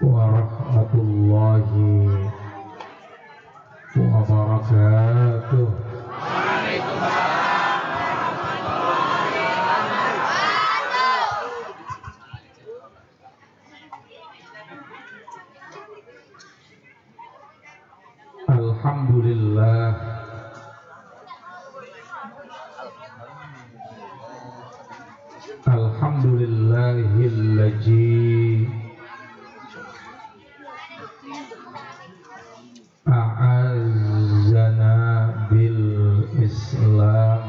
warahmatullahi wabarakatuh. Alhamdulillah, alhamdulillahillazi a'azzana bil Islam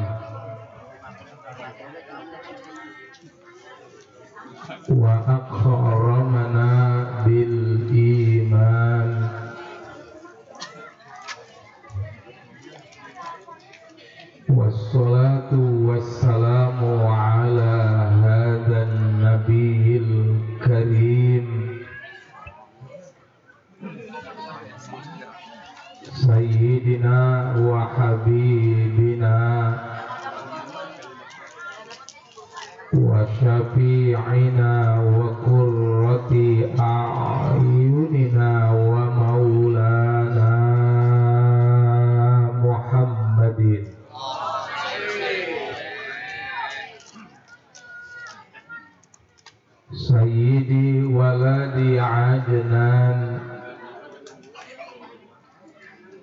wa akramana bil iman. Wassalatu wassalamu ala hadan nabiyil karim sayyidina wa habibina wa syafi'ina wa qurrati a'yunina wa maulana Muhammadin Sayyidi waladi Adnan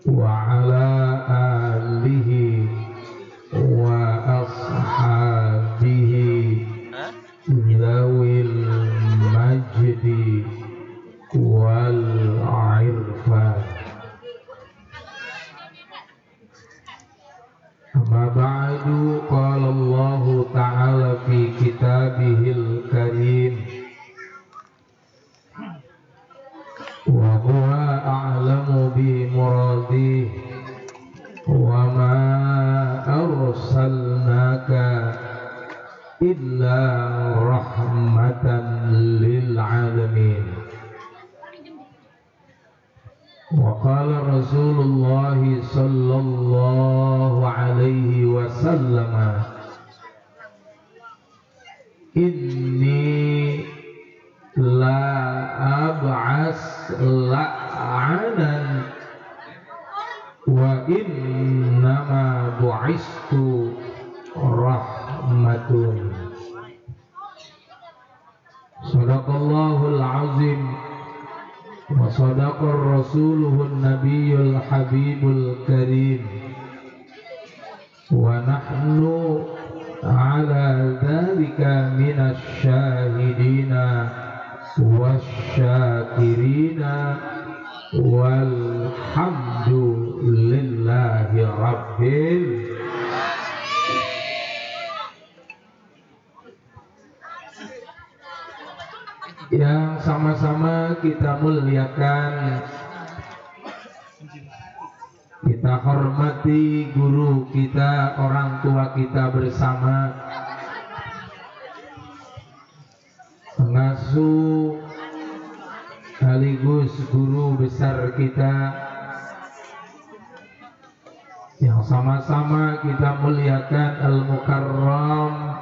wa ala alihi wa ashabihi zawil majdi wal irfan. Amma ba'du, qala Allah ta'ala fi kitabihil karim wa huwa a'lamu bi muradi wa ma arsalnaka illa rahmatan lil alamin. Wa qala Rasulullah sallallahu alaihi wasallam, inni la ab'as la'anan wa innama bu'istu rahmatun. Sadaqallahul azim wa sadaqar rasuluhun nabiyul habibul karim wa nahnu ala dhalika minas syahidina wasyakirina walhamdulillahi rabbil. Yang sama-sama kita muliakan, kita hormati guru kita, orang tua kita bersama, pengasuh sekaligus guru besar kita, yang sama-sama kita muliakan Al-Mukarram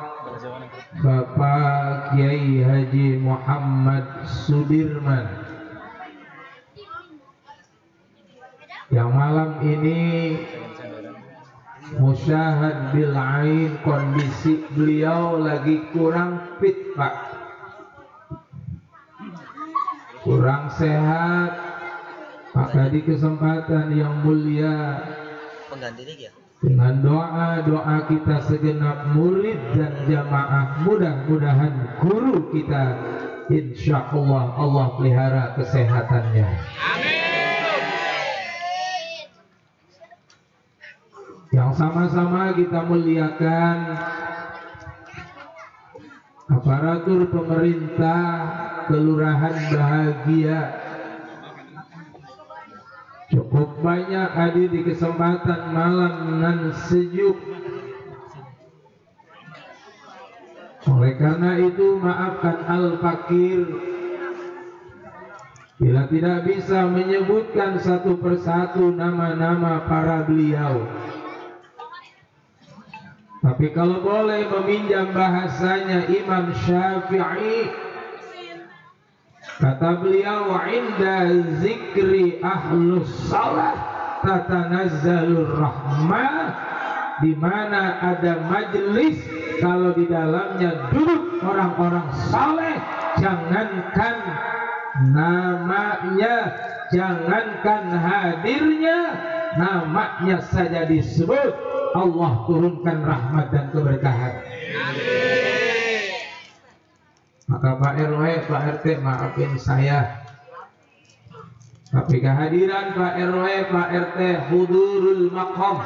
Bapak Kiai Haji Muhammad Sudirman, yang malam ini musyahad bil ain, kondisi beliau lagi kurang fit Pak, kurang sehat. Maka di kesempatan yang mulia dengan doa-doa kita segenap murid dan jamaah, mudah-mudahan guru kita insya Allah Allah pelihara kesehatannya. Amin. Yang sama-sama kita muliakan aparatur pemerintah Kelurahan Bahagia, cukup banyak hadir di kesempatan malam nan sejuk. Oleh karena itu maafkan al-fakir bila tidak bisa menyebutkan satu persatu nama-nama para beliau. Tapi kalau boleh meminjam bahasanya Imam Syafi'i, Kata beliau, wa inda zikri ahlus salat tatanazzalur rahmah, di mana ada majelis kalau di dalamnya duduk orang-orang saleh, jangankan namanya, jangankan hadirnya, namanya saja disebut, Allah turunkan rahmat dan keberkahan. Maka Pak RW, Pak RT, maafin saya, tapi kehadiran Pak RW, Pak RT hudurul maqam.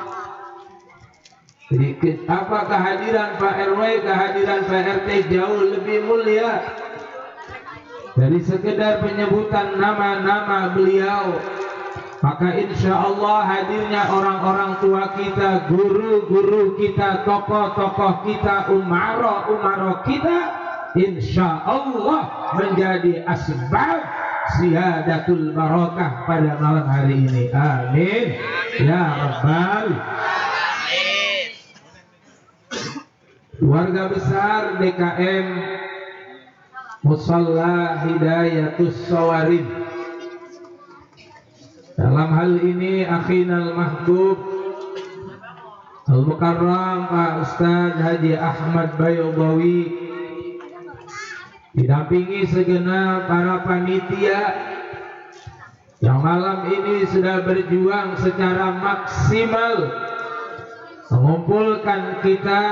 Jadi apa kehadiran Pak RW, kehadiran Pak RT jauh lebih mulia dari sekedar penyebutan nama-nama beliau. Maka insya Allah hadirnya orang-orang tua kita, guru-guru kita, tokoh-tokoh kita, umaro kita, insya Allah menjadi asbab ziyadatul barakah pada malam hari ini. Amin ya rabbal alamin. Keluarga besar DKM Musalla Hidayatus Shawarib, dalam hal ini akhinal mahbub Al-Mukarram Pak Ustaz Haji Ahmad Baydawi, didampingi segenap para panitia yang malam ini sudah berjuang secara maksimal mengumpulkan kita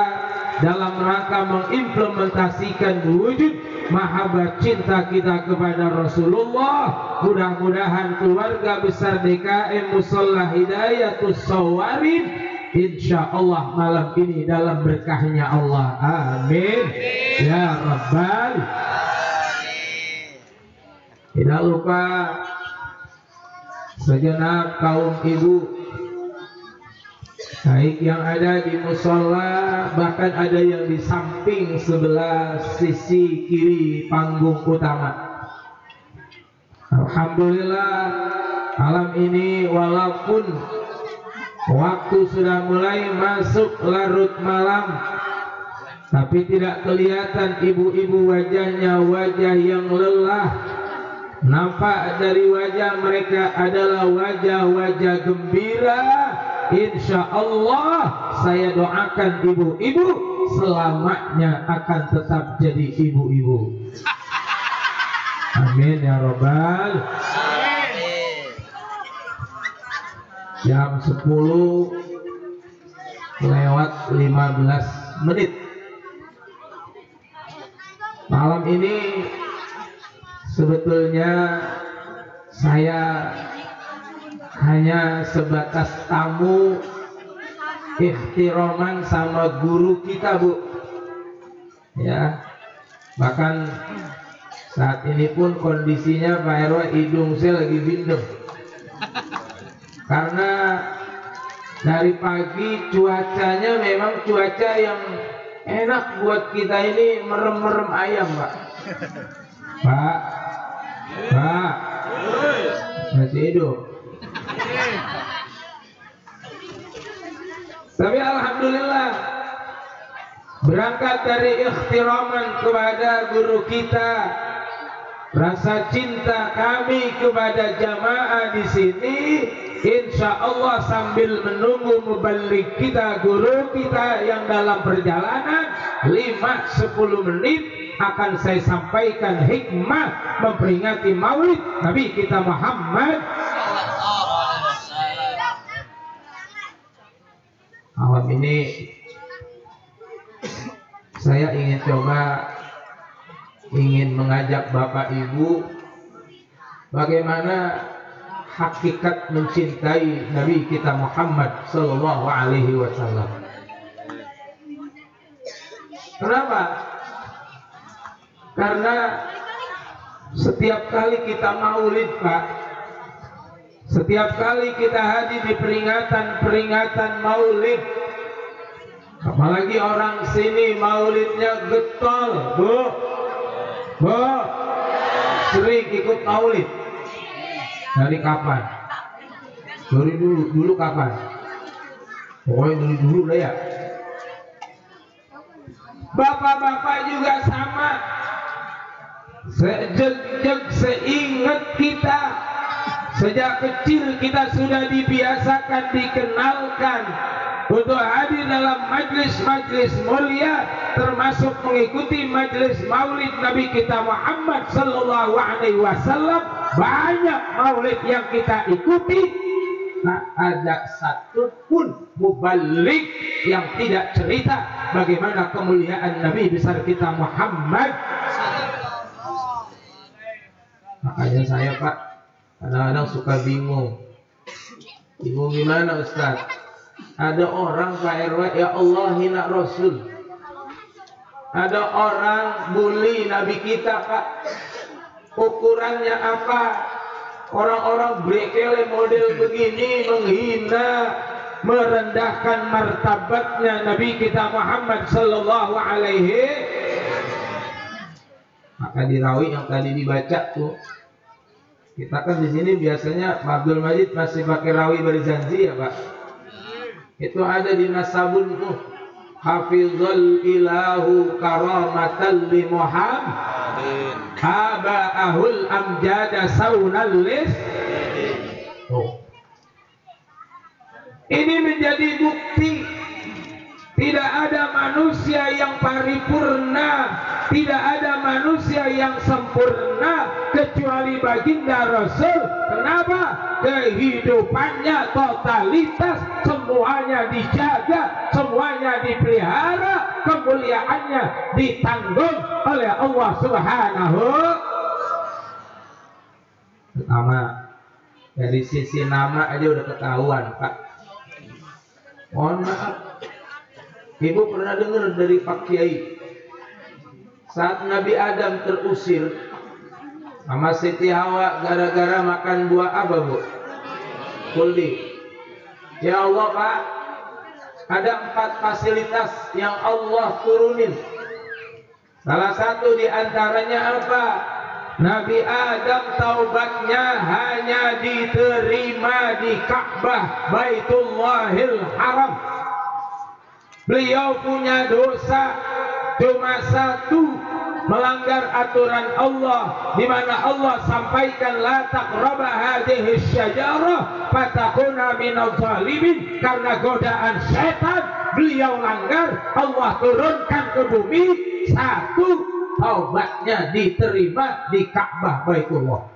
dalam rangka mengimplementasikan wujud mahabbah cinta kita kepada Rasulullah. Mudah-mudahan keluarga besar DKM Musalla Hidayatus Shawarib insya Allah malam ini dalam berkahnya Allah. Amin ya rabbal alamin. Tidak lupa segenap kaum ibu, baik yang ada di musola, bahkan ada yang di samping sebelah sisi kiri panggung utama. Alhamdulillah malam ini walaupun waktu sudah mulai masuk larut malam, tapi tidak kelihatan ibu-ibu wajahnya wajah yang lelah. Nampak dari wajah mereka adalah wajah-wajah gembira. Insya Allah saya doakan ibu-ibu selamanya akan tetap jadi ibu-ibu. Amin ya robbal alamin. Jam 10 lewat 15 menit malam ini sebetulnya saya hanya sebatas tamu ihtiraman sama guru kita, Bu, ya. Bahkan saat ini pun kondisinya Pak RW hidung saya lagi bindeng karena dari pagi cuacanya memang cuaca yang enak buat kita ini, merem-merem ayam, Pak. Pak masih hidup. Tapi alhamdulillah berangkat dari ikhtiraman kepada guru kita, rasa cinta kami kepada jamaah di sini, insya Allah sambil menunggu muballigh kita, guru kita yang dalam perjalanan 5-10 menit akan saya sampaikan hikmah memperingati maulid Nabi kita Muhammad. Malam ini saya ingin mengajak Bapak Ibu bagaimana hakikat mencintai Nabi kita Muhammad Sallallahu Alaihi Wasallam. Kenapa? Karena setiap kali kita maulid, Pak, setiap kali kita hadir di peringatan maulid, apalagi orang sini maulidnya getol, Bu, sering ikut maulid. Dari kapan? Dari dulu kapan? Pokoknya dari dulu lah ya. Bapak-bapak juga sama. sejak seingat kita, sejak kecil kita sudah dibiasakan, dikenalkan untuk hadir dalam majlis-majlis mulia, termasuk mengikuti majlis maulid Nabi kita Muhammad sallallahu alaihi wasallam. Banyak maulid yang kita ikuti, tak ada satu pun mubalik yang tidak cerita bagaimana kemuliaan Nabi besar kita Muhammad. Makanya saya, Pak, kadang-kadang suka bingung gimana Ustaz? Ada orang Pak RW, ya Allah hina Rasul. Ada orang bully Nabi kita, Pak. Ukurannya apa? Orang-orang brekele model begini menghina, merendahkan martabatnya Nabi kita Muhammad sallallahu alaihi. Maka di rawi yang tadi dibaca tuh, kita kan di sini biasanya Abdul Majid masih pakai rawi berzanzi ya Pak. Itu ada di Nasabun tuh, hafizul ilahu karamatan li Muhammad haba'ahul amjada saunal lis. Ini menjadi bukti tidak ada manusia yang paripurna, tidak ada manusia yang sempurna kecuali baginda Rasul. Kenapa? Kehidupannya totalitas, semuanya dijaga, semuanya dipelihara, kemuliaannya ditanggung oleh Allah Subhanahu. Pertama, dari sisi nama aja udah ketahuan, Pak. Mohon maaf, Ibu pernah dengar dari Pak Kiai saat Nabi Adam terusir sama Siti Hawa gara-gara makan buah apa, Bu? Kuldi. Ya Allah, Pak, ada 4 fasilitas yang Allah turunin. Salah satu di antaranya apa? Nabi Adam taubatnya hanya diterima di Ka'bah Baitullahil Haram. Beliau punya dosa cuma satu, melanggar aturan Allah, di mana Allah sampaikan la taqraba hadhihi syajarah fatakuna minadh dhalimin. Karena godaan setan beliau langgar, Allah turunkan ke bumi. Satu, taubatnya diterima di Ka'bah Baitullah.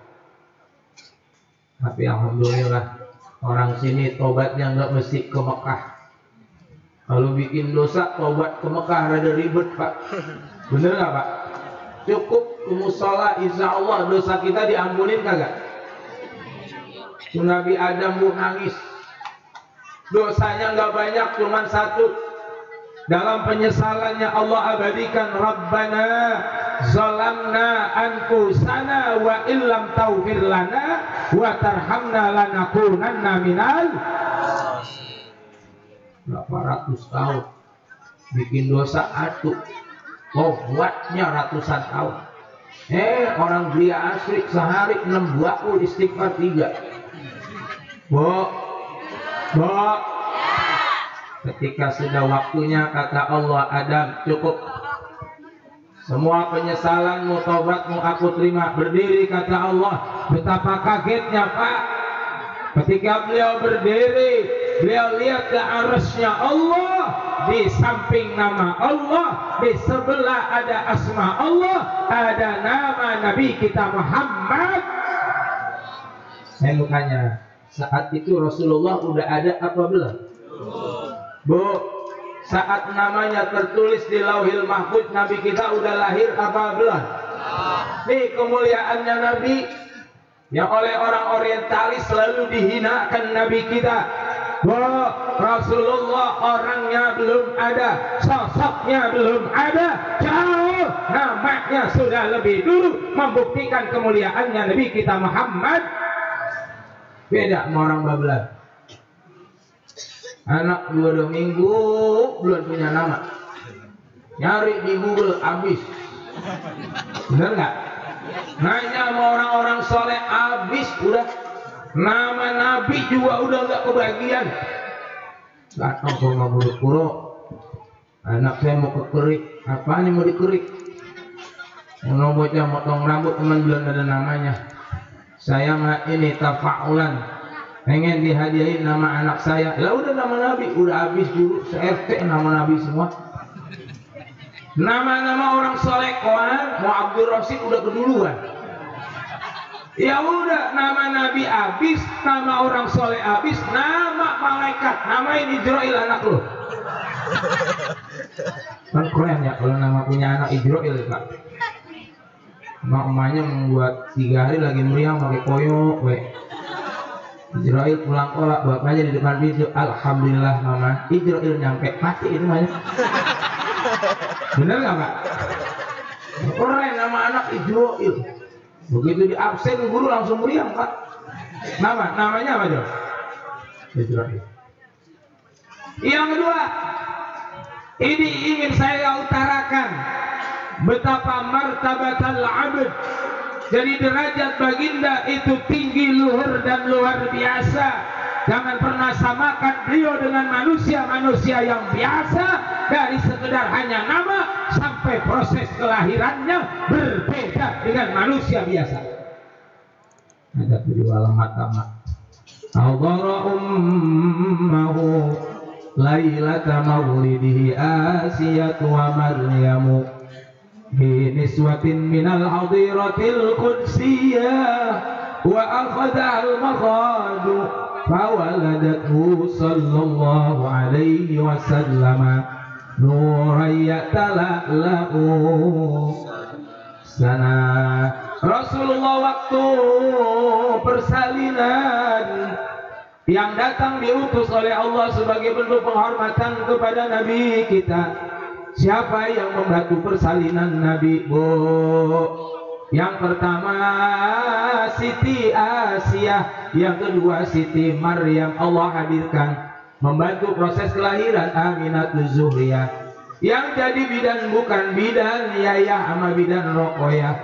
Tapi alhamdulillah orang sini taubatnya nggak mesti ke Mekah. Kalau bikin dosa taubat ke Mekah rada ribet, Pak. Bener nggak, Pak? Cukup ke musola, insya Allah dosa kita diampunin kagak? Nabi Adam Bu nangis, dosanya nggak banyak, cuma satu. Dalam penyesalannya Allah abadikan, Rabbana zalamna anfusana wa illam taghfir lana wa tarhamna lanakunanna minal 800 tahun bikin dosa atuh, buatnya ratusan tahun. Orang Gria asli sehari 6 waktu istighfar 3. Ketika sudah waktunya kata Allah, Adam cukup, semua penyesalanmu, taubatmu aku terima. Berdiri kata Allah. Betapa kagetnya Pak ketika beliau berdiri, beliau lihat ke arasnya Allah, di samping nama Allah, di sebelah ada asma Allah, ada nama Nabi kita Muhammad. Saya mau tanya, saat itu Rasulullah udah ada apa belum? Bu, saat namanya tertulis di Lauhil Mahfuz, Nabi kita udah lahir apa belum? Nih kemuliaannya Nabi yang oleh orang orientalis selalu dihinakan Nabi kita. Rasulullah orangnya belum ada, sosoknya belum ada, jauh, namanya sudah lebih dulu membuktikan kemuliaannya Nabi kita Muhammad. Beda sama orang Babelan. Anak 2 minggu belum punya nama, nyari di Google habis. Bener nggak? Nanya sama orang-orang soleh habis, udah nama Nabi juga udah nggak kebagian. Datang ke rumah guru, anak saya mau kekerik. Apaan yang mau dikerik? Mau bocah motong rambut teman belum ada namanya. Saya mah ini tafaulan, pengen dihadiahin nama anak saya. Lah udah nama Nabi, udah habis dulu se-RT nama Nabi semua. Nama-nama orang soleh koan, mau Abdul Rasid udah keduluan. Ya udah, nama Nabi habis, nama orang soleh habis, nama malaikat, namain Ijrail anak lo. Kan keren ya kalau nama punya anak Ijrail ya, Kak. Emaknya membuat 3 hari lagi meriang pakai koyo, Ijrail pulang kolak, bapaknya di depan pintu, alhamdulillah mama, Ijrail nyampe, mati itu namanya. Bener nggak Pak? Keren nama anak Ijrail. Begitu di absen guru langsung meriang Pak. Namanya apa Jor? Ijrail. Yang kedua, ini ingin saya utarakan betapa martabatal abd. Jadi derajat baginda itu tinggi, luhur dan luar biasa. Jangan pernah samakan beliau dengan manusia-manusia yang biasa, dari sekedar hanya nama sampai proses kelahirannya berbeda dengan manusia biasa. Ada kedua lemah-lemah. Awdara ummahu lailata maulidihi Asiyatu wa Maryamu bi niswatin minal hadiratil qudsiyah wa akhadha al-makhadu fawaladathu sallallahu alaihi wasallam nuran yatala'la'u sana. Rasulullah waktu persalinan yang datang diutus oleh Allah sebagai bentuk penghormatan kepada Nabi kita. Siapa yang membantu persalinan Nabi, Bu? Yang pertama Siti Asiyah, yang kedua Siti Maryam. Allah hadirkan membantu proses kelahiran Aminatul Zuhriyah. Yang jadi bidan bukan bidan Yayah sama bidan Rokoyah.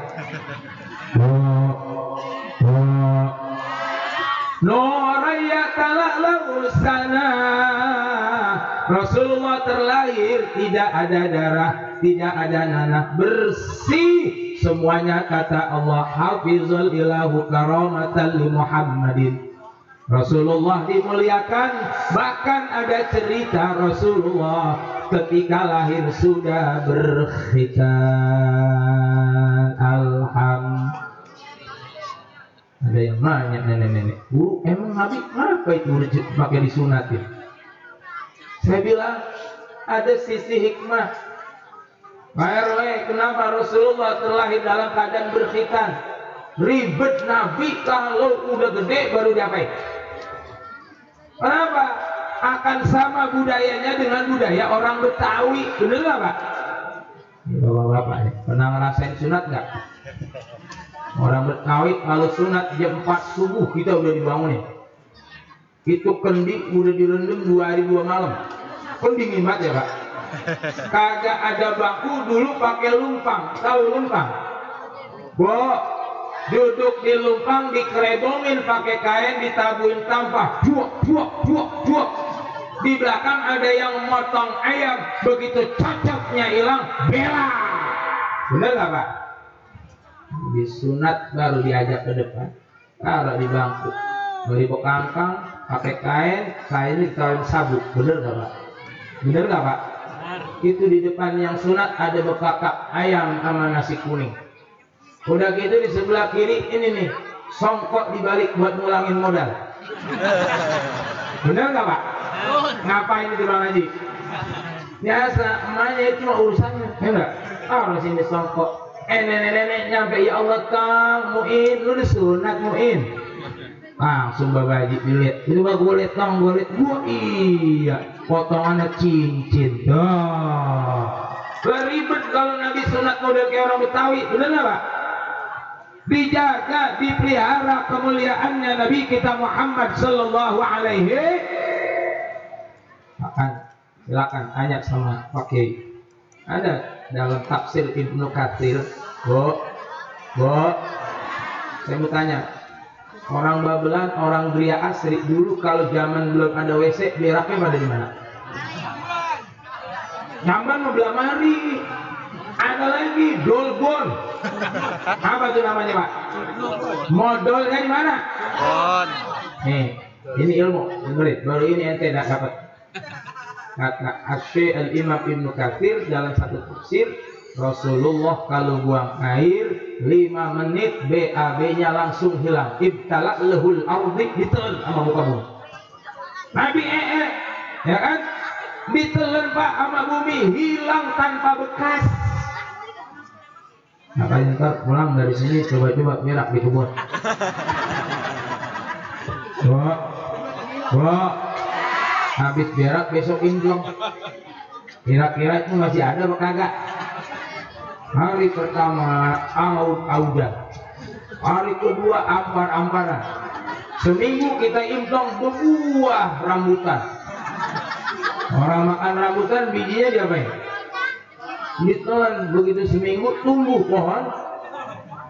Nuraya tala'lahu sana. Rasulullah terlahir tidak ada darah, tidak ada nanah, bersih semuanya. Kata Allah, hafizul ilahu karamatan li Muhammadin. Rasulullah dimuliakan. Bahkan ada cerita Rasulullah ketika lahir sudah berkhitan. Alhamdulillah. Ada yang nanya nenek-nenek, Bu, emang Nabi kenapa itu pakai disunatin? Saya bilang ada sisi hikmah. Pak RW, kenapa Rasulullah terlahir dalam keadaan berkhitan? Ribet Nabi kalau udah gede baru diapain? Kenapa? Akan sama budayanya dengan budaya orang Betawi, bener nggak Pak? Bapak-bapak ya, pernah ngerasain sunat nggak? Orang Betawi kalau sunat jam 4 subuh kita udah dibangunin. Itu kendi udah direndam 2 hari 2 malam. Kan dingin banget ya Pak. Kagak ada bangku, dulu pakai lumpang. Tahu lumpang? Duduk di lumpang, dikerebongin pakai kain, ditabuin tampah. Buak. Di belakang ada yang motong ayam. Begitu cocoknya hilang, bela. Bener gak Pak? Disunat baru diajak ke depan, taruh di bangku, beri bekangkang, pakai kain ditaruh sabuk. Bener gak Pak? Bener gak Pak? Itu di depan yang sunat ada bekakak ayam sama nasi kuning. Udah gitu di sebelah kiri ini nih songkok dibalik buat ngulangin modal. Bener gak Pak? Ngapain itu Bang Haji? Biasa emaknya itu mah urusannya, ya enggak? Taruh sini songkok. Nenek-nenek nyampe, ya Allah Kang Muin, lu disunat Muin. Langsung Bapak Haji dilihat, itu Bapak gue liat Kang, gue liat, iya potongannya cincin. Beribet kalau Nabi sunat model kayak orang Betawi, bener gak Pak? Dijaga, dipelihara kemuliaannya Nabi kita Muhammad sallallahu alaihi. Silakan tanya sama Pak Kiai. Ada dalam tafsir Ibnu Katsir, Bu, saya mau tanya, orang Babelan, orang Gria Asri dulu kalau zaman belum ada WC, beraknya pada di mana? Nyaman mau belah mari. Ada lagi dolbon. Apa tuh namanya Pak? Modalnya di mana? Nih, ini ilmu, dengerin. Baru ini ente tidak dapat. Kata Asy Al-Imam Ibnu Katsir dalam satu tafsir, Rasulullah kalau buang air 5 menit BAB-nya langsung hilang. Ibtala lahul ardi, ditelan sama muka bumi. Nabi ya kan? Ditelan Pak sama bumi, hilang tanpa bekas. Makanya ntar pulang dari sini coba-coba berak di kebun. Habis berak besok injong. Kira-kira itu masih ada apa kagak? Hari pertama audan, hari kedua ampar-amparan. Seminggu kita imtong berbuah rambutan. Orang makan rambutan bijinya diapain? Ditelan, begitu seminggu tumbuh pohon.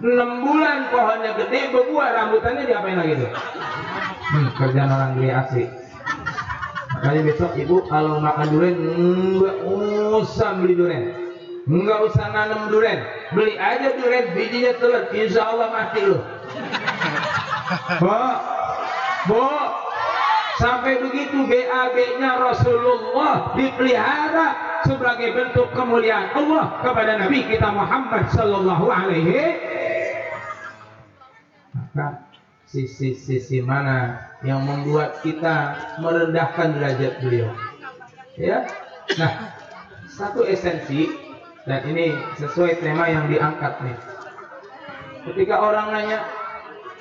6 bulan pohonnya gede berbuah, rambutannya diapain lagi tuh? Kerjaan orang gede asli. Makanya besok ibu kalau makan durian nggak usah beli durian, nggak usah nanam durian, beli aja durian bijinya telan, insya Allah mati loh. Bu, sampai begitu BAB-nya Rasulullah dipelihara sebagai bentuk kemuliaan Allah kepada Nabi kita Muhammad Sallallahu Alaihi. Maka sisi mana yang membuat kita merendahkan derajat beliau? Ya, nah satu esensi, dan ini sesuai tema yang diangkat nih. Ketika orang nanya,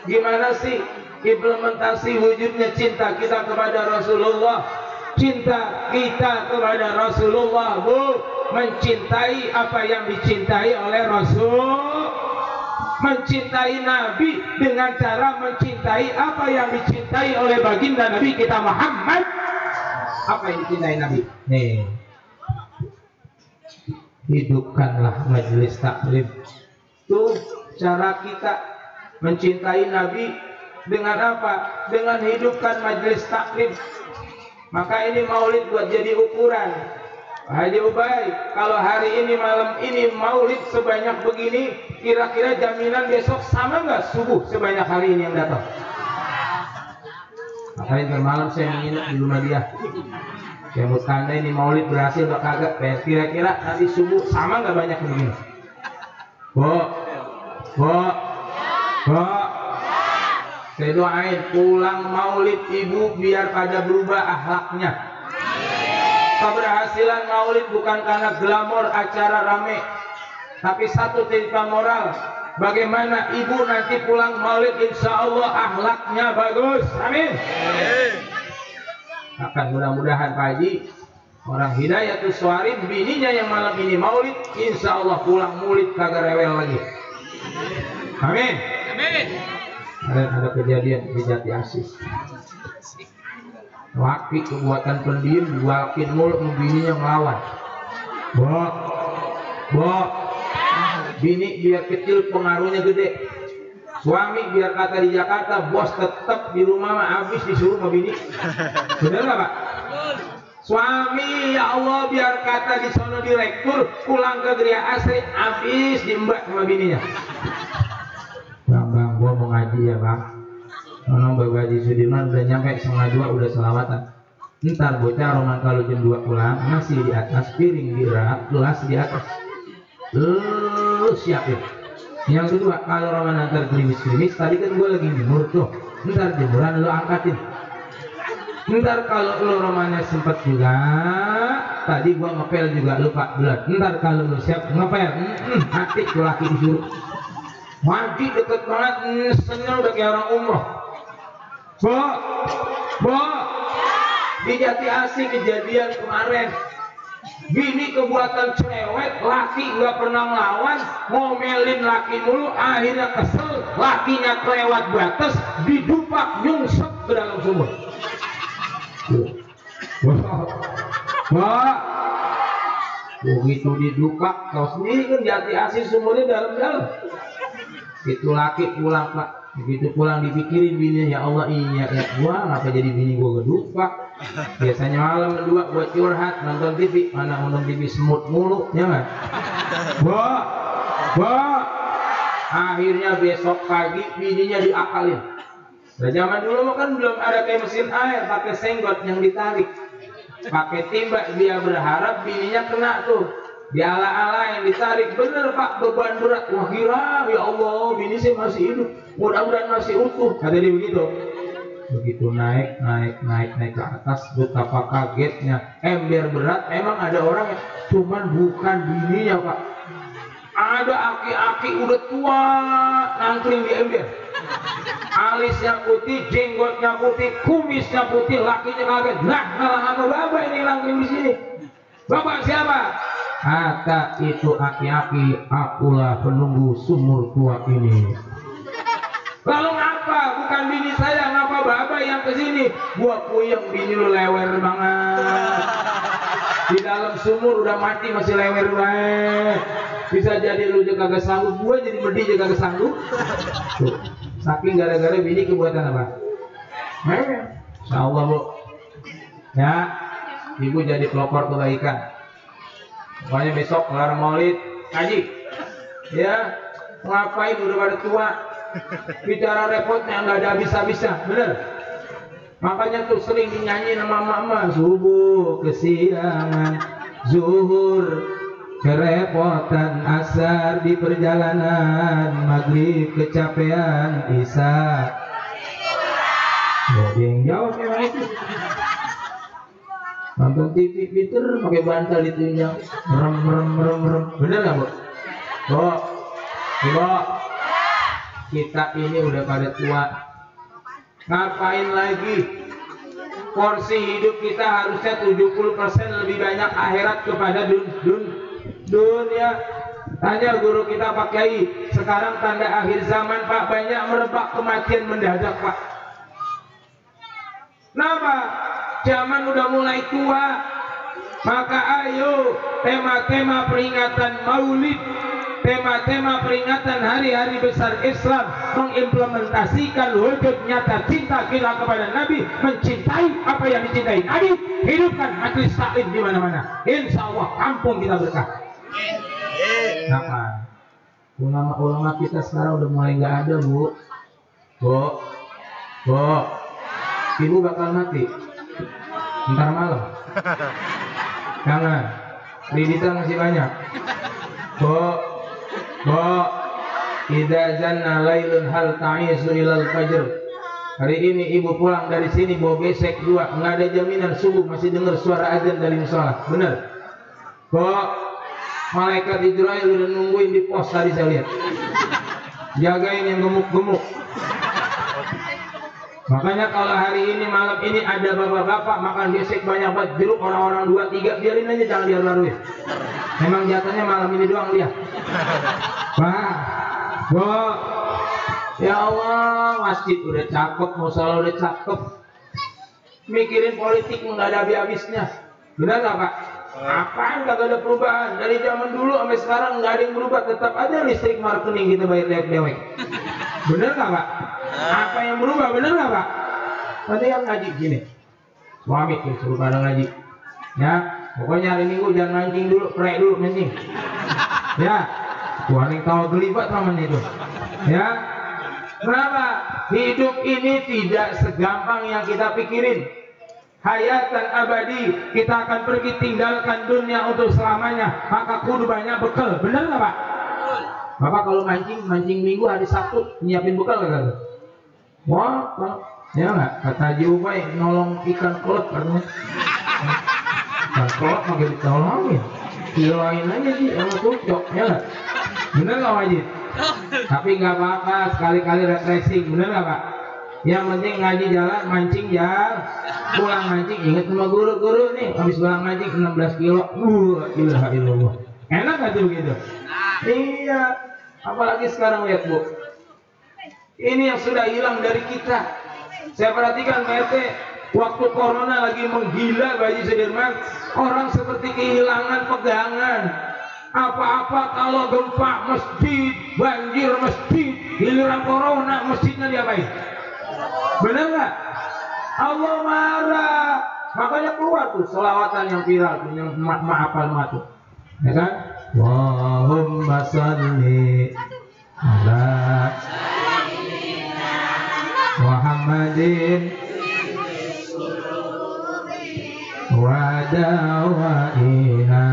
gimana sih implementasi wujudnya cinta kita kepada Rasulullah? Cinta kita kepada Rasulullah, Bu, mencintai apa yang dicintai oleh Rasul, mencintai Nabi dengan cara mencintai apa yang dicintai oleh baginda Nabi kita Muhammad. Apa yang dicintai Nabi? Nih, hidupkanlah majelis taklim. Tuh cara kita mencintai Nabi dengan apa? Dengan hidupkan majelis taklim. Maka ini maulid buat jadi ukuran. Haji Ubay, kalau hari ini malam ini maulid sebanyak begini, kira-kira jaminan besok sama nggak subuh sebanyak hari ini yang datang? Makanya malam saya menginap di rumah dia. Saya mau tanda ini maulid berhasil atau kagak? Kira-kira nanti subuh sama nggak banyak begini? Bu, saya doain pulang maulid ibu biar pada berubah akhlaknya. Keberhasilan maulid bukan karena glamor acara rame, tapi satu cerita moral. Bagaimana ibu nanti pulang maulid, insya Allah akhlaknya bagus. Amin. Akan mudah-mudahan Pak Haji, orang Hidayatul Suarib, bininya yang malam ini maulid, insya Allah pulang maulid kagak rewel lagi. Amin. Amin. Ada kejadian di Jati Asih. Laki kebuatan pendiam diwakin mulu, bininya ngelawan. Bini biar kecil pengaruhnya gede. Suami biar kata di Jakarta bos, tetap di rumah mah habis disuruh sama bini. Bener nggak Pak? Suami ya Allah biar kata di sono direktur, pulang ke Gria Asri habis diembak sama bininya. Bang, gua mau ngaji ya Bang. Nonong Bapak Haji Sudirman udah nyampe 1:30 udah selawatan. Ntar bocah roman kalau jam 2 pulang, masih di atas piring dirak, gelas di atas. Lu siapin. Yang kedua, kalau roman antar gerimis-gerimis, tadi kan gue lagi jemur tuh. Ntar jemuran lu angkatin. Ntar kalau lu romannya sempet juga, tadi gua ngepel juga lu Pak Belat. Ntar kalau lu siap ngepel, hati tuh laki disuruh. Wajib deket banget, senyum udah kayak orang umroh. Di Jati Asih kejadian kemarin, bini kebuatan cerewet, laki nggak pernah ngelawan, ngomelin laki mulu, akhirnya kesel, lakinya kelewat batas, didupak nyungsep ke dalam sumur. Begitu didupak, kau sendiri kan Jati Asih sumurnya dalam-dalam. Itu laki pulang Pak, begitu pulang dipikirin bininya, ya Allah iya ya gua ngapa jadi bini gua gedupak. Biasanya malam kedua buat curhat nonton TV, mana nonton TV semut mulu ya kan. Bo, akhirnya besok pagi bininya diakalin. Nah, zaman dulu kan belum ada kayak mesin air, pakai senggot yang ditarik, pakai timba. Dia berharap bininya kena tuh, diala-ala yang ditarik. Bener Pak, beban berat. Wah gila, ya Allah, bini saya masih hidup, mudah-mudahan masih utuh, kata dia begitu. Begitu naik ke atas, betapa kagetnya. Ember berat, emang ada orang yang cuman bukan bininya Pak, ada aki-aki udah tua nangkring di ember, alisnya putih, jenggotnya putih, kumisnya putih. Lakinya kaget, lah ngalah sama bapak ini nangkring di sini. Bapak siapa? Kata itu aki-aki, akulah penunggu sumur tua ini. Lalu ngapa? Bukan bini saya, ngapa bapak yang kesini? Gua puyeng, bini lu lewer banget. Di dalam sumur udah mati masih lewer banget. Bisa jadi lu juga kagak sanggup, gua jadi medi juga kagak sanggup. Tuh. Saking gara-gara bini kebuatan apa? Insyaallah Bu. Ya, ibu jadi pelopor kebaikan. Pokoknya besok kelar maulid ngaji. Ya, ngapain udah pada tua? Bicara repotnya nggak ada habis-habisnya, bener. Makanya tuh sering dinyanyi nama mama, subuh kesiangan, zuhur kerepotan, asar di perjalanan, maghrib kecapean, isya. Jadi yang jawab memang itu. Nonton TV pinter pakai bantal itunya, merem. Bener nggak Bu? Bu, kita ini udah pada tua, ngapain lagi? Porsi hidup kita harusnya 70% lebih banyak akhirat kepada dunia. Tanya guru kita Pak Kiai, sekarang tanda akhir zaman Pak, banyak merebak kematian mendadak Pak. Kenapa? Zaman udah mulai tua. Maka ayo tema-tema peringatan maulid, tema-tema peringatan hari-hari besar Islam, mengimplementasikan wujud nyata cinta kita kepada Nabi, mencintai apa yang dicintai Nabi, hidupkan majelis taklim di mana-mana. Insya Allah kampung kita berkah. Kenapa? Ulama kita sekarang udah mulai nggak ada Bu. Ibu bakal mati ntar malam. Jangan, kreditan masih banyak. Idza zanna lailun hal ta'isu ilal fajr. Hari ini ibu pulang dari sini bawa besek 2, nggak ada jaminan subuh masih dengar suara azan dari musola. Bener? Malaikat Jibril udah nungguin di pos tadi saya lihat. Jagain yang gemuk-gemuk. Makanya kalau hari ini malam ini ada bapak-bapak makan besek banyak banget, jeruk orang-orang 2-3, biarin aja, jangan dia laruin. Memang jatuhnya malam ini doang dia. Wah, ya Allah, masjid udah cakep, musola udah cakep, mikirin politik nggak ada habis-habisnya. Benar nggak Pak? Apaan nggak ada perubahan dari zaman dulu sampai sekarang, nggak ada yang berubah, tetap aja listrik marketing kita bayar dewek. Benar nggak Pak? Apa yang berubah? Benar nggak Pak? Nanti yang ngaji gini, suami tuh suruh pada ngaji. Ya, pokoknya hari Minggu jangan mancing dulu, prek dulu mancing. Ya, tuan yang tahu gelibat namanya itu. Ya, kenapa? Hidup ini tidak segampang yang kita pikirin. Hayatan abadi, kita akan pergi tinggalkan dunia untuk selamanya. Maka kudu banyak bekal. Benar nggak Pak? Bapak kalau mancing Minggu hari Sabtu nyiapin bekal nggak? Wah, ya nggak? Kata Haji Ubay nolong ikan kolot katanya. Ikan kolot makin ditolongin, kiloin aja sih sama tucok, ya nggak? Bener nggak Wajib? Tapi nggak apa-apa, sekali-kali refreshing, bener nggak Pak? Yang penting ngaji jalan, mancing jalan, pulang mancing, ingat sama guru-guru nih, habis pulang mancing 16 kilo, ilah. Enak nggak tuh begitu? Iya, apalagi sekarang lihat Bu, ini yang sudah hilang dari kita. Saya perhatikan Pak RT, waktu corona lagi menggila Baji Sudirman, orang seperti kehilangan pegangan. Apa-apa kalau gempa masjid, banjir masjid, giliran corona masjidnya diapain? Benar nggak? Allah marah. Makanya keluar tuh selawatan yang viral, yang maaf tuh, ya kan? Allahumma salli ala Muhammadin wa dawaiha.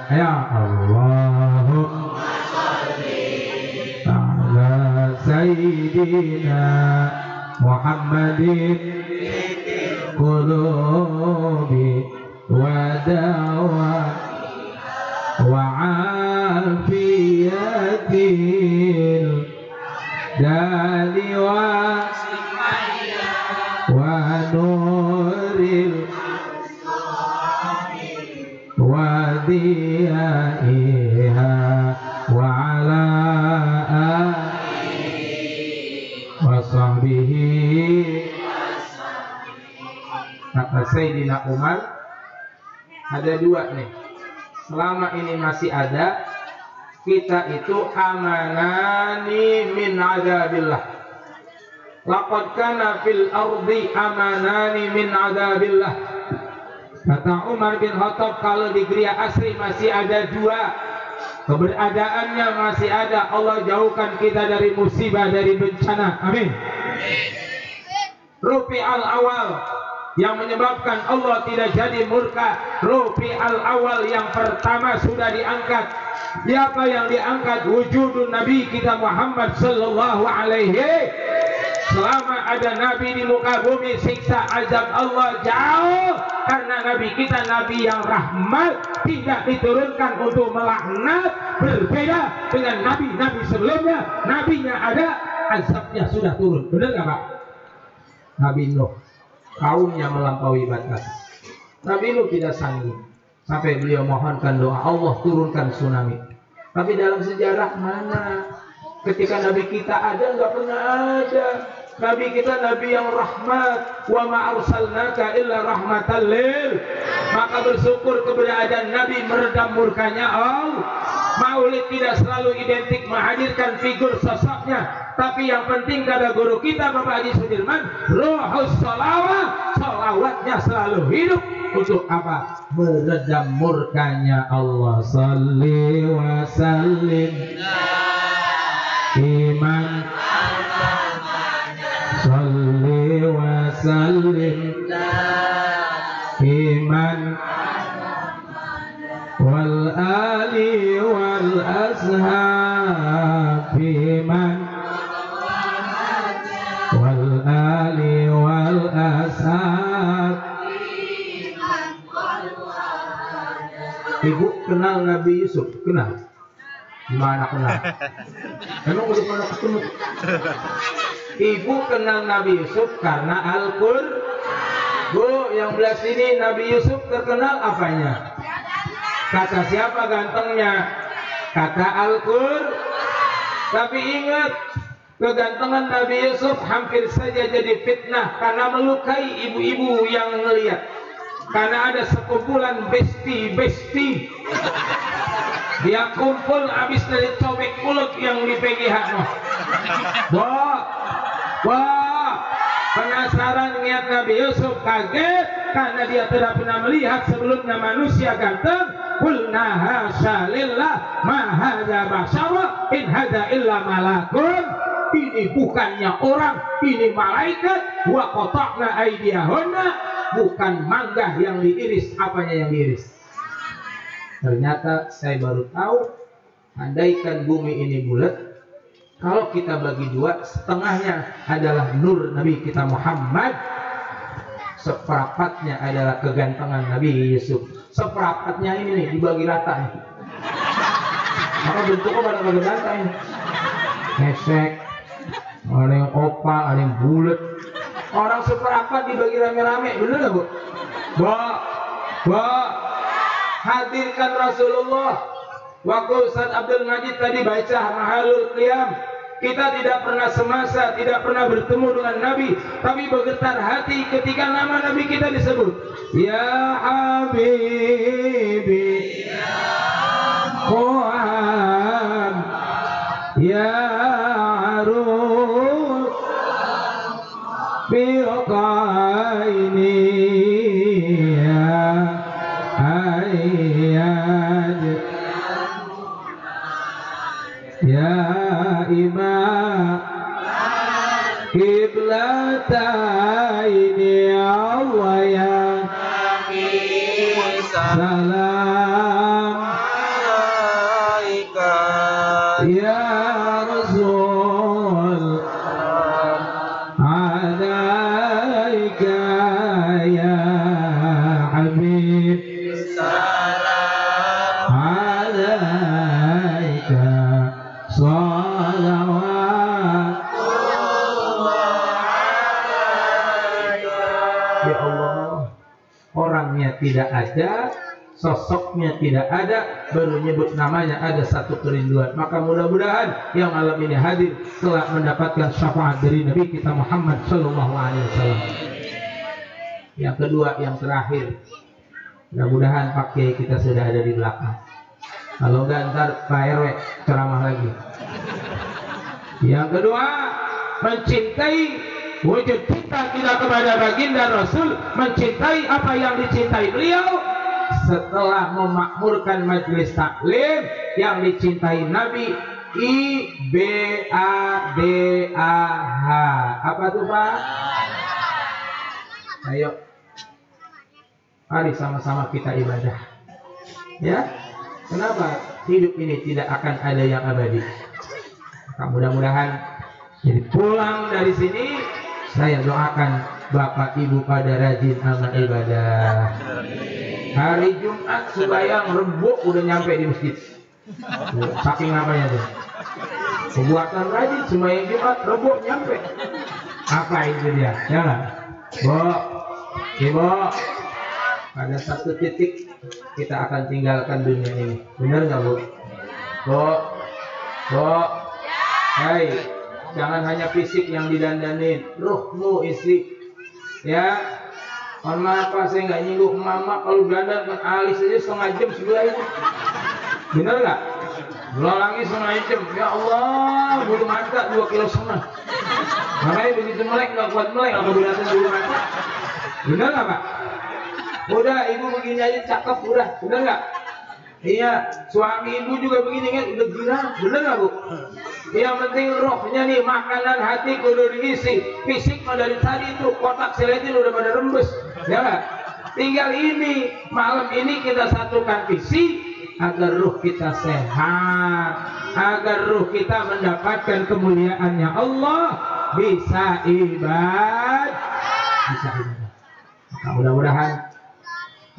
Ya Allahumma salli ala Sayyidina Muhammadin qulubi wa dawaiha wa afiyatil dali wa nuril wa diyaiha wa ala alihi wa sahbihi. Kata Sayyidina Umar, ada dua nih. Selama ini masih ada, kita itu amanani min adabillah. Laqad kana fil ardi amanani min adabillah. Kata Umar bin Khattab, kalau di Gria Asri masih ada dua, keberadaannya masih ada. Allah jauhkan kita dari musibah, dari bencana. Amin. Rufi al-awal, yang menyebabkan Allah tidak jadi murka. Rufi al-awal, yang pertama sudah diangkat. Siapa yang diangkat? Wujudun Nabi kita Muhammad sallallahu alaihi. Selama ada Nabi di muka bumi, siksa azab Allah jauh. Karena Nabi kita Nabi yang rahmat, tidak diturunkan untuk melaknat. Berbeda dengan Nabi-Nabi sebelumnya. Nabinya ada, azabnya sudah turun. Benar gak Pak? Nabi Nuh, kaumnya melampaui batas. Nabi Nuh tidak sanggup, sampai beliau mohonkan doa, Allah turunkan tsunami. Tapi dalam sejarah mana ketika Nabi kita ada? Nggak pernah ada. Nabi kita Nabi yang rahmat. Wa ma arsalnaka illa rahmatan lil. Maka bersyukur keberadaan Nabi meredam murkanya Allah. Maulid tidak selalu identik menghadirkan figur sosoknya, tapi yang penting kata guru kita Bapak Haji Sudirman, ruhus sholawat, sholawatnya selalu hidup. Untuk apa? Meredam murkanya Allah. Salli wa sallim iman, salli wa sallim iman wal ali wal ashab iman wal ali wal ashab. Ibu kenal Nabi Yusuf? Kenal? Gimana kenal? Emang udah pernah ketemu? Ibu kenal Nabi Yusuf karena Al-Qur'an. Bu, yang belah sini Nabi Yusuf terkenal apanya? Kata siapa gantengnya? Kata Al-Qur'an. Tapi ingat, kegantengan Nabi Yusuf hampir saja jadi fitnah karena melukai ibu-ibu yang melihat. Karena ada sekumpulan besti-besti, dia kumpul habis dari cobek mulut yang di PGH. Wah, penasaran niat Nabi Yusuf, kaget karena dia tidak pernah melihat sebelumnya manusia ganteng. Qulna hasya lillah ma hadza basyara in hadza illa malakun. Ini bukannya orang, ini malaikat. Wa qata'na aydiyahunna, bukan mangga yang diiris. Apanya yang diiris? Ternyata saya baru tahu, andaikan bumi ini bulat, kalau kita bagi dua, setengahnya adalah nur Nabi kita Muhammad, seperempatnya adalah kegantengan Nabi Yusuf. Seperempatnya ini nih dibagi rata nih. Maka bentuknya pada rata ini. Hesek, ada yang opal, ada yang bulat. Orang seperempat dibagi rame-rame, bener gak Bu? Hadirkan Rasulullah. Waktu Ustaz Abdul Majid tadi baca Mahalul Qiyam, kita tidak pernah semasa, tidak pernah bertemu dengan Nabi, tapi bergetar hati ketika nama Nabi kita disebut. Ya Habibi, Muhammad, Ya Arus, Biqaini, Ya Ayyad, imam Qiblataini Allah ya salam alaika ya Rasul alaika ya Habib salam alaika salawat ya Allah. Orangnya tidak ada, sosoknya tidak ada, baru nyebut namanya ada satu kerinduan. Maka mudah-mudahan yang malam ini hadir telah mendapatkan syafaat dari Nabi kita Muhammad Sallallahu Alaihi Wasallam. Yang kedua, yang terakhir, mudah-mudahan Pak Kiai kita sudah ada di belakang. Kalau enggak ntar Pak RW ceramah lagi. Yang kedua, mencintai wujud cinta kita kepada baginda Rasul, mencintai apa yang dicintai beliau. Setelah memakmurkan majelis taklim yang dicintai Nabi, IBADAH. Apa tuh Pak? Ayo, mari sama-sama kita ibadah. Ya, kenapa hidup ini tidak akan ada yang abadi? Maka mudah-mudahan jadi pulang dari sini, saya doakan Bapak Ibu pada rajin amal ibadah. Hari Jumat sembahyang Rebo udah nyampe di masjid. Saking apanya tuh? Kebuatan rajin sembahyang Jumat Rebo nyampe. Apa itu dia? Ya nggak? Bo, Ibu, pada satu titik kita akan tinggalkan dunia ini. Benar nggak Bu? Bo, hai. Jangan hanya fisik yang didandanin, ruhmu isi. Ya, mohon maaf Pak, saya nggak nyinggung mama kalau dandan kan alis aja setengah jam sebelah itu. Bener nggak? Belalangnya setengah jam. Ya Allah, bulu mata 2,5 kilo. Makanya begitu melek nggak kuat melek, kalau berarti bulu mata. Bener nggak Pak? Udah ibu begini aja cakep udah, bener nggak? Iya, suami ibu juga begini kan udah gila, bener nggak Bu? Yang penting rohnya nih, makanan hati kudu diisi. Fisik mah dari tadi itu kotak seletin udah pada rembes, ya nggak? Tinggal ini malam ini kita satukan visi agar ruh kita sehat, agar ruh kita mendapatkan kemuliaannya Allah, bisa ibadah, bisa ibadah. Maka mudah-mudahan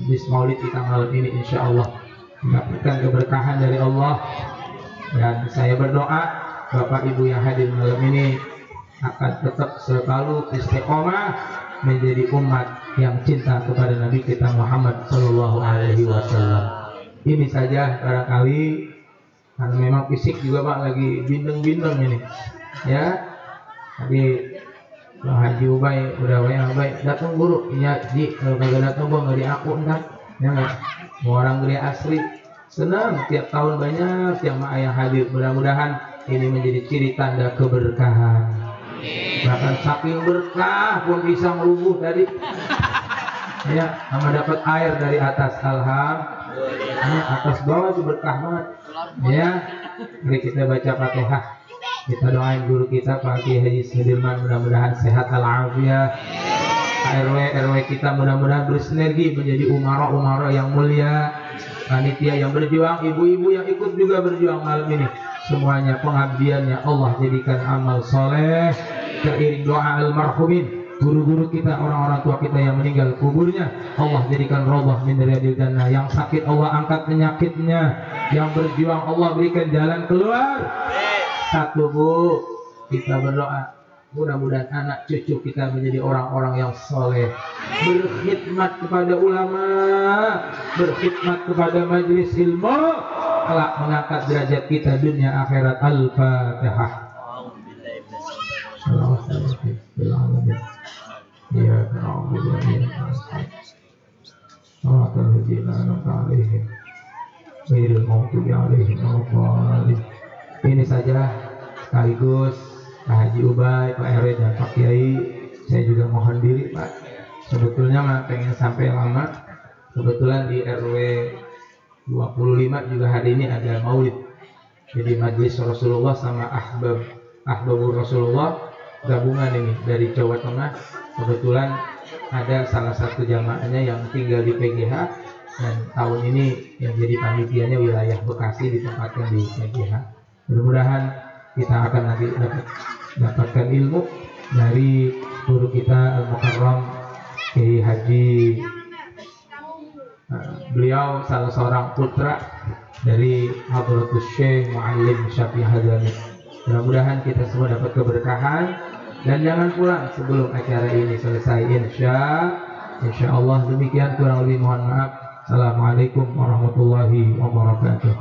di Maulid kita malam ini insya Allah mendapatkan keberkahan dari Allah. Dan saya berdoa Bapak Ibu yang hadir malam ini akan tetap selalu istiqomah menjadi umat yang cinta kepada Nabi kita Muhammad Sallallahu Alaihi Wasallam. Ini saja barangkali, karena memang fisik juga Pak lagi bindeng-bindeng ini. Ya, tadi Bang Haji Ubay udah baik datang guru, ya Ji, kalau kagak datang gua nggak diaku ntar, ya nggak? Mau orang gede asli, senang tiap tahun banyak jamaah yang hadir. Mudah-mudahan ini menjadi ciri tanda keberkahan. Bahkan saking berkah pun bisa merubuh tadi. Ya, sama dapat air dari atas, alhamdulillah. Atas bawah itu berkah banget. Ya, mari kita baca Fatihah. Kita doain guru kita Pak Kiai Haji Sudirman, mudah-mudahan sehat walafiat. RW kita mudah-mudahan bersinergi menjadi umara yang mulia. Panitia yang berjuang, ibu-ibu yang ikut juga berjuang malam ini, semuanya pengabdiannya Allah jadikan amal soleh, teriring doa almarhumin, guru-guru kita, orang-orang tua kita yang meninggal, kuburnya Allah jadikan raudhah min riyadil jannah. Yang sakit Allah angkat penyakitnya, yang berjuang Allah berikan jalan keluar. Satu Bu, kita berdoa mudah-mudahan anak cucu kita menjadi orang-orang yang soleh, berkhidmat kepada ulama, berkhidmat kepada majelis ilmu, kelak mengangkat derajat kita dunia akhirat. Al-Fatihah. Ini saja sekaligus Pak Haji Ubay, Pak RW dan Pak Kiai, saya juga mohon diri Pak. Sebetulnya mah pengen sampai lama. Kebetulan di RW 25 juga hari ini ada maulid. Jadi Majelis Rasulullah sama Ahbabur Rasulullah gabungan ini dari Jawa Tengah. Kebetulan ada salah satu jamaahnya yang tinggal di PGH, dan tahun ini yang jadi panitianya wilayah Bekasi ditempatkan di PGH. Mudah-mudahan kita akan nanti dapatkan ilmu dari guru kita Al-Mukarram Kiai Haji. Beliau salah seorang putra dari Hadratus Syekh Muallim Syafi'i Hadrami. Mudah-mudahan kita semua dapat keberkahan dan jangan pulang sebelum acara ini selesai, insya Allah. Demikian, kurang lebih mohon maaf. Assalamualaikum warahmatullahi wabarakatuh.